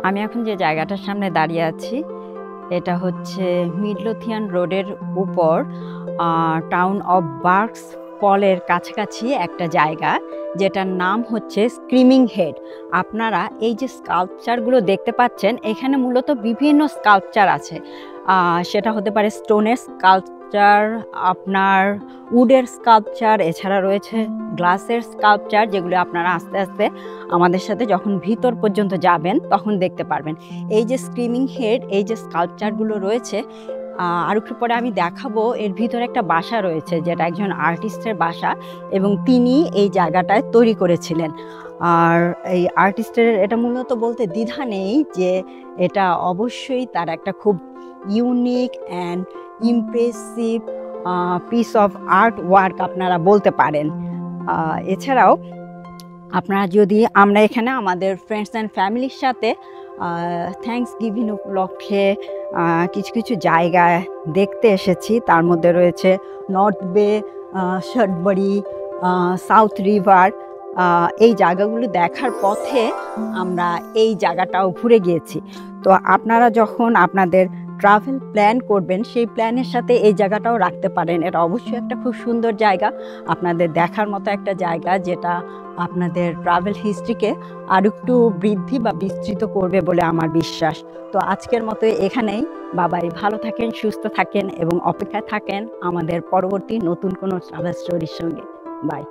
আমি এখন যে জায়গাটার সামনে দাঁড়িয়ে আছি এটা হচ্ছে মিডলোথিয়ান রোডের উপর টাউন অফ বার্কস ফলের কাছাকাছি একটা জায়গা যেটার নাম হচ্ছে স্ক্রিমিং হেড। আপনারা এই যে স্কাল্পচারগুলো দেখতে পাচ্ছেন, এখানে মূলত বিভিন্ন স্কাল্পচার আছে। সেটা হতে পারে স্টোনের স্কাল্পচার, আপনার উডের স্কাল্পচার, এছাড়া রয়েছে গ্লাসের স্কাল্পচার, যেগুলো আপনারা আস্তে আস্তে আমাদের সাথে যখন ভিতর পর্যন্ত যাবেন তখন দেখতে পারবেন। এই যে স্ক্রিমিং হেড, এই যে স্কাল্পচারগুলো রয়েছে, আর একটু পরে আমি দেখাবো, এর ভিতরে একটা বাসা রয়েছে যেটা একজন আর্টিস্টের বাসা, এবং তিনি এই জায়গাটায় তৈরি করেছিলেন। আর এই আর্টিস্টের এটা মূলত বলতে দ্বিধা নেই যে এটা অবশ্যই তার একটা খুব unique and impressive piece of art work আপনারা বলতে পারেন। এছাড়াও আপনারা যদি আমরা এখানে আমাদের ফ্রেন্ডস অ্যান্ড ফ্যামিলির সাথে থ্যাঙ্কস গিভিং উপলক্ষে কিছু কিছু জায়গায় দেখতে এসেছি। তার মধ্যে রয়েছে নর্থ বে, শটবাড়ি, সাউথ রিভার। এই জায়গাগুলো দেখার পথে আমরা এই জায়গাটাও ঘুরে গিয়েছি। তো আপনারা যখন আপনাদের ট্রাভেল প্ল্যান করবেন, সেই প্ল্যানের সাথে এই জায়গাটাও রাখতে পারেন। এটা অবশ্যই একটা খুব সুন্দর জায়গা, আপনাদের দেখার মতো একটা জায়গা, যেটা আপনাদের ট্রাভেল হিস্ট্রিকে আর একটু বৃদ্ধি বা বিস্তৃত করবে বলে আমার বিশ্বাস। তো আজকের মতো এখানেই। বাবাই, ভালো থাকেন, সুস্থ থাকেন এবং অপেক্ষায় থাকেন আমাদের পরবর্তী নতুন কোনো ট্রাভেল স্টোরির সঙ্গে। বাই।